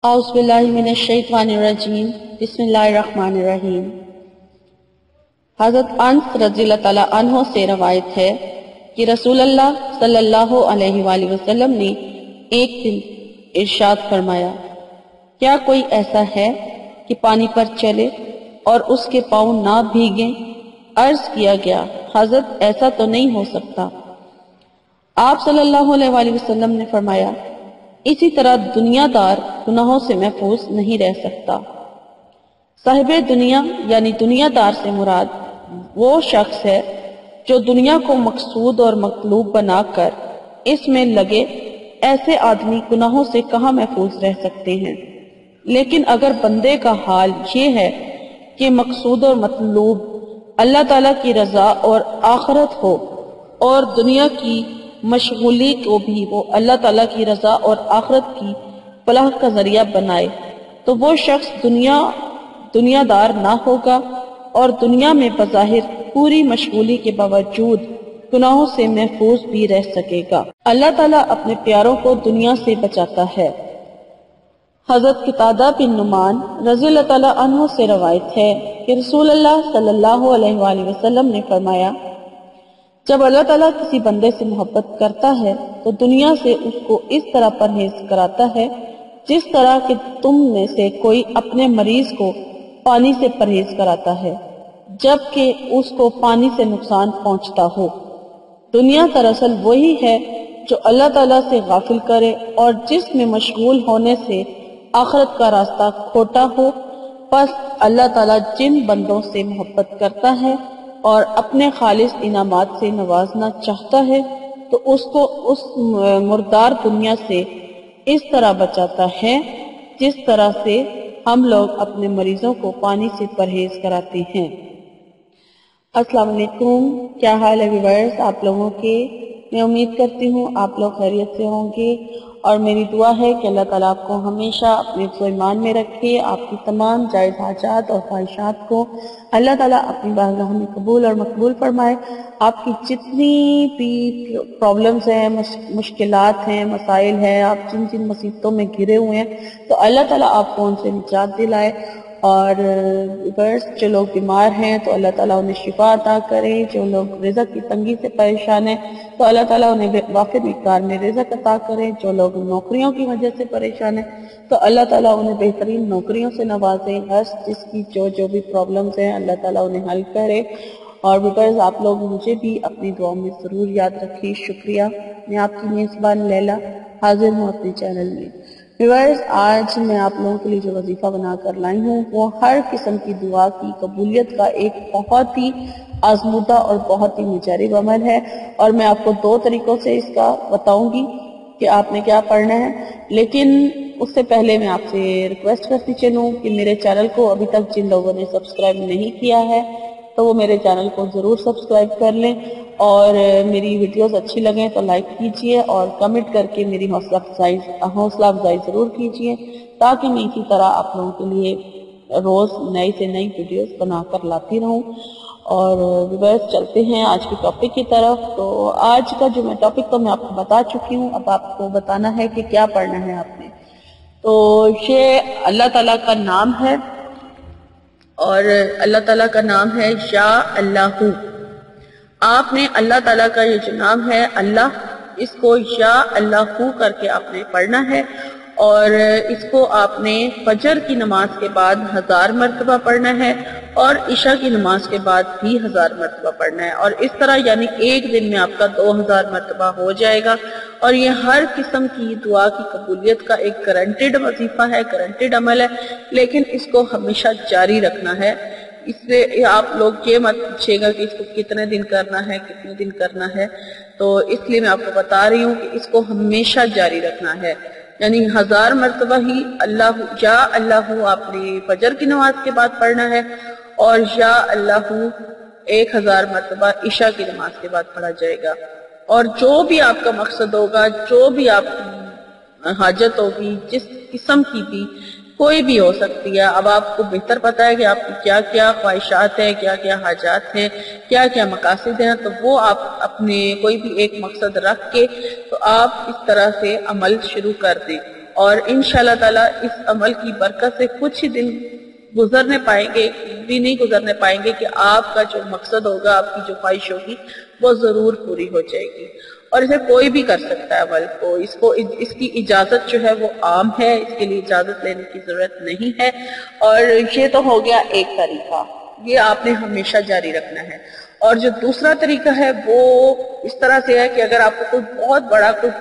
اعوذ باللہ من الشیطان الرجیم بسم اللہ الرحمن الرحیم۔ حضرت انس رضی اللہ تعالیٰ عنہ سے روایت ہے کہ رسول اللہ صلی اللہ علیہ وآلہ وسلم نے ایک دن ارشاد فرمایا، کیا کوئی ایسا ہے کہ پانی پر چلے اور اس کے پاؤں نہ بھیگیں؟ عرض کیا گیا، حضرت ایسا تو نہیں ہو سکتا۔ آپ صلی اللہ علیہ وآلہ وسلم نے فرمایا، اسی طرح دنیا دار گناہوں سے محفوظ نہیں رہ سکتا۔ صاحب دنیا یعنی دنیا دار سے مراد وہ شخص ہے جو دنیا کو مقصود اور مطلوب بنا کر اس میں لگے۔ ایسے آدمی گناہوں سے کہاں محفوظ رہ سکتے ہیں؟ لیکن اگر بندے کا حال یہ ہے کہ مقصود اور مطلوب اللہ تعالیٰ کی رضا اور آخرت ہو، اور دنیا کی مشغولی کو بھی وہ اللہ تعالیٰ کی رضا اور آخرت کی فلاح کا ذریعہ بنائے، تو وہ شخص دنیا دار نہ ہوگا اور دنیا میں بظاہر پوری مشغولی کے باوجود گناہوں سے محفوظ بھی رہ سکے گا۔ اللہ تعالیٰ اپنے پیاروں کو دنیا سے بچاتا ہے۔ حضرت قتادہ بن نعمان رضی اللہ تعالیٰ عنہ سے روایت ہے کہ رسول اللہ صلی اللہ علیہ وآلہ وسلم نے فرمایا، جب اللہ تعالیٰ کسی بندے سے محبت کرتا ہے تو دنیا سے اس کو اس طرح پرہیز کراتا ہے جس طرح کہ تم میں سے کوئی اپنے مریض کو پانی سے پرہیز کراتا ہے جبکہ اس کو پانی سے نقصان پہنچتا ہو۔ دنیا دراصل وہی ہے جو اللہ تعالیٰ سے غافل کرے اور جس میں مشغول ہونے سے آخرت کا راستہ کھوٹا ہو۔ پس اللہ تعالیٰ جن بندوں سے محبت کرتا ہے اور اپنے خالص انعامات سے نوازنا چاہتا ہے تو اس کو اس مردار دنیا سے اس طرح بچاتا ہے جس طرح سے ہم لوگ اپنے مریضوں کو پانی سے پرہیز کراتے ہیں۔ السلام علیکم، کیا حال ہے ویورز آپ لوگوں کے؟ میں امید کرتی ہوں آپ لوگ خیریت سے ہوں گے، اور میری دعا ہے کہ اللہ تعالیٰ آپ کو ہمیشہ اپنے حفظ و ایمان میں رکھے۔ آپ کی تمام جائز حاجات اور خواہشات کو اللہ تعالیٰ اپنی بارگاہ میں قبول اور مقبول فرمائے۔ آپ کی جتنی بھی پرابلمز ہیں، مشکلات ہیں، مسائل ہیں، آپ جن جن مصیبتوں میں گھرے ہوئے ہیں، تو اللہ تعالیٰ آپ کو ان سے نجات دلائے۔ اور جو لوگ بیمار ہیں تو اللہ تعالیٰ انہیں شفا عطا کرے۔ جو لوگ رزق کی تنگی سے پریشان ہیں تو اللہ تعالیٰ انہیں وافر مقدار میں رزق عطا کرے۔ جو لوگ نوکریوں کی وجہ سے پریشان ہیں تو اللہ تعالیٰ انہیں بہترین نوکریوں سے نوازے۔ ہر جس کی جو بھی پرابلمز ہیں اللہ تعالیٰ انہیں حل کرے۔ اور ویورز آپ لوگ مجھے بھی اپنی دعاؤں میں ضرور یاد رکھیں۔ شکریہ۔ میں آپ کی میزبان لیلا حاضر ہوں اپنے چینل میں۔ ویورز آج میں آپ لوگوں کے لیے جو وظیفہ بنا کر لائی ہوں وہ ہر قسم کی دعا کی قبولیت کا ایک بہت ہی آزمودہ اور بہت ہی مجرب عمل ہے، اور میں آپ کو 2 طریقوں سے اس کا بتاؤں گی کہ آپ نے کیا پڑھنا ہے۔ لیکن اس سے پہلے میں آپ سے ریکویسٹ کرتی چلوں کہ میرے چینل کو ابھی تک جن لوگوں نے سبسکرائب نہیں کیا ہے تو وہ میرے چینل کو ضرور سبسکرائب کر لیں، اور میری ویڈیوز اچھی لگیں تو لائک کیجئے اور کمنٹ کر کے میری حوصلہ افزائی ضرور کیجئے، تاکہ میں اسی طرح آپ لوگوں کے لیے روز نئی سے نئی ویڈیوز بنا کر لاتی رہوں۔ اور ویورز چلتے ہیں آج کی ٹاپک کی طرف۔ تو آج کا جو میں ٹاپک تو میں آپ کو بتا چکی ہوں، اب آپ کو بتانا ہے کہ کیا پڑھنا ہے آپ نے۔ تو یہ اللہ تعالیٰ کا نام ہے، اور اللہ تعالیٰ کا نام ہے یا اللہ۔ آپ نے اللہ تعالیٰ کا یہ جو نام ہے اللہ، اس کو یا اللہ کر کے آپ نے پڑھنا ہے، اور اس کو آپ نے فجر کی نماز کے بعد 1000 مرتبہ پڑھنا ہے، اور عشاء کی نماز کے بعد بھی 1000 مرتبہ پڑھنا ہے، اور اس طرح یعنی ایک دن میں آپ کا 2000 مرتبہ ہو جائے گا۔ اور یہ ہر قسم کی دعا کی قبولیت کا ایک گارنٹیڈ وظیفہ ہے، گارنٹیڈ عمل ہے، لیکن اس کو ہمیشہ جاری رکھنا ہے۔ اس سے آپ لوگ یہ مت پوچھے گا کہ اس کو کتنے دن کرنا ہے، کتنے دن کرنا ہے، تو اس لیے میں آپ کو بتا رہی ہوں کہ اس کو ہمیشہ جاری رکھنا ہے، یعنی 1000 مرتبہ ہی اللہ یا اللہ آپ نے فجر کی نماز کے بعد پڑھنا ہے، اور یا اللہ 1000 مرتبہ عشاء کی نماز کے بعد پڑھا جائے گا۔ اور جو بھی آپ کا مقصد ہوگا، جو بھی آپ کی حاجت ہوگی، جس قسم کی بھی کوئی بھی ہو سکتی ہے، اب آپ کو بہتر پتا ہے کہ آپ کی کیا کیا خواہشات ہیں، کیا کیا حاجات ہیں، کیا کیا مقاصد ہیں، تو وہ آپ اپنے کوئی بھی ایک مقصد رکھ کے تو آپ اس طرح سے عمل شروع کر دیں۔ اور انشاءاللہ تعالی اس عمل کی برکت سے کچھ ہی دن گزرنے پائیں گے، بھی نہیں گزرنے پائیں گے کہ آپ کا جو مقصد ہوگا، آپ کی جو خواہش ہوگی وہ ضرور پوری ہو جائے گی۔ اور اسے کوئی بھی کر سکتا ہے عمل کو، اس کی اجازت جو ہے وہ عام ہے، اس کے لیے اجازت لینے کی ضرورت نہیں ہے۔ اور یہ تو ہو گیا ایک طریقہ، یہ آپ نے ہمیشہ جاری رکھنا ہے۔ اور جو دوسرا طریقہ ہے وہ اس طرح سے ہے کہ اگر آپ کو کوئی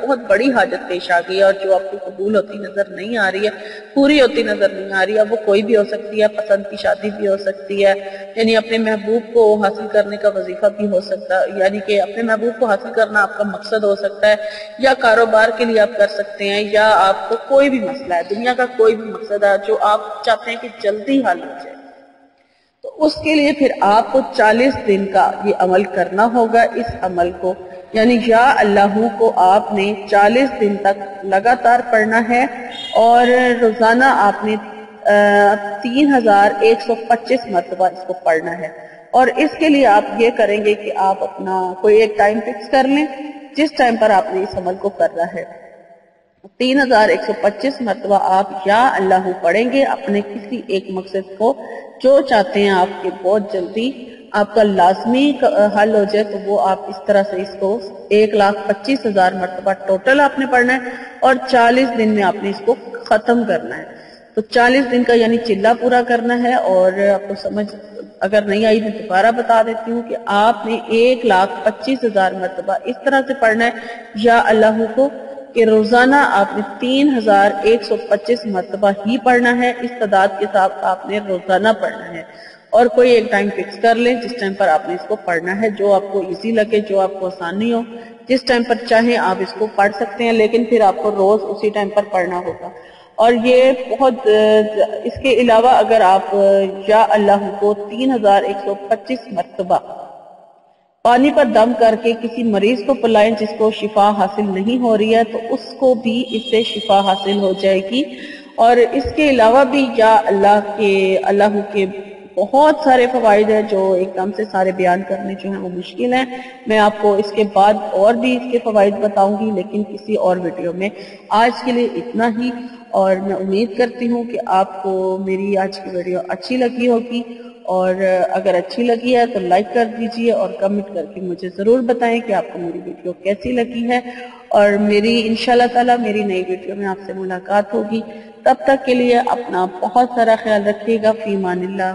بہت بڑی حاجت پیش آ گئی ہے اور جو آپ کو قبول ہوتی نظر نہیں آ رہی ہے، پوری ہوتی نظر نہیں آ رہی ہے، وہ کوئی بھی ہو سکتی ہے، پسند کی شادی بھی ہو سکتی ہے، یعنی اپنے محبوب کو حاصل کرنے کا وظیفہ بھی ہو سکتا ہے، یعنی کہ اپنے محبوب کو حاصل کرنا آپ کا مقصد ہو سکتا ہے، یا کاروبار کے لیے آپ کر سکتے ہیں، یا آپ کو کوئی بھی مسئلہ ہے، دنیا کا کوئی بھی مقصد ہے جو آپ چاہتے ہیں کہ جلدی حل ہو جائے، تو اس کے لیے پھر آپ کو 40 دن کا یہ عمل کرنا ہوگا۔ اس عمل کو یعنی یا اللہ کو آپ نے 40 دن تک لگاتار پڑھنا ہے، اور روزانہ آپ نے 3125 مرتبہ اس کو پڑھنا ہے۔ اور اس کے لیے آپ یہ کریں گے کہ آپ اپنا کوئی ایک ٹائم فکس کر لیں جس ٹائم پر آپ نے اس عمل کو کرنا ہے۔ 3125 مرتبہ آپ یا اللہ پڑھیں گے اپنے کسی ایک مقصد کو جو چاہتے ہیں آپ کے بہت جلدی آپ کا لازمی حل ہو جائے، تو وہ آپ اس طرح سے اس کو 1,25,000 مرتبہ ٹوٹل آپ نے پڑھنا ہے، اور 40 دن میں آپ نے اس کو ختم کرنا ہے۔ تو 40 دن کا یعنی چلہ پورا کرنا ہے۔ اور آپ کو سمجھ اگر نہیں آئی میں دوبارہ بتا دیتی ہوں کہ آپ نے 1,25,000 مرتبہ اس طرح سے پڑھنا ہے یا اللہ کو کہ روزانہ آپ نے 3,125 مرتبہ ہی پڑھنا ہے، اس تعداد کے ساتھ آپ نے روزانہ پڑھنا ہے۔ اور کوئی ایک ٹائم فکس کر لیں جس ٹائم پر آپ نے اس کو پڑھنا ہے، جو آپ کو ایزی لگے، جو آپ کو آسانی ہو، جس ٹائم پر چاہیں آپ اس کو پڑھ سکتے ہیں، لیکن پھر آپ کو روز اسی ٹائم پر پڑھنا ہوگا۔ اور یہ بہت اس کے علاوہ اگر آپ یا اللہ کو 3,125 مرتبہ پانی پر دم کر کے کسی مریض کو پلائیں جس کو شفا حاصل نہیں ہو رہی ہے، تو اس کو بھی اس سے شفا حاصل ہو جائے گی۔ اور اس کے علاوہ بھی یا اللہ کے بہت سارے فوائد ہیں جو ایک دم سے سارے بیان کرنے جو ہیں وہ مشکل ہیں۔ میں آپ کو اس کے بعد اور بھی اس کے فوائد بتاؤں گی، لیکن کسی اور ویڈیو میں۔ آج کے لیے اتنا ہی، اور میں امید کرتی ہوں کہ آپ کو میری آج کی ویڈیو اچھی لگی ہوگی، اور اگر اچھی لگی ہے تو لائک کر دیجئے اور کمنٹ کر کے مجھے ضرور بتائیں کہ آپ کو میری ویڈیو کیسی لگی ہے۔ اور میری انشاءاللہ تعالی میری نئی ویڈیو میں آپ سے ملاقات ہوگی۔ تب تک کے لیے اپنا بہت سارا خیال رکھیے گا۔ فی امان اللہ۔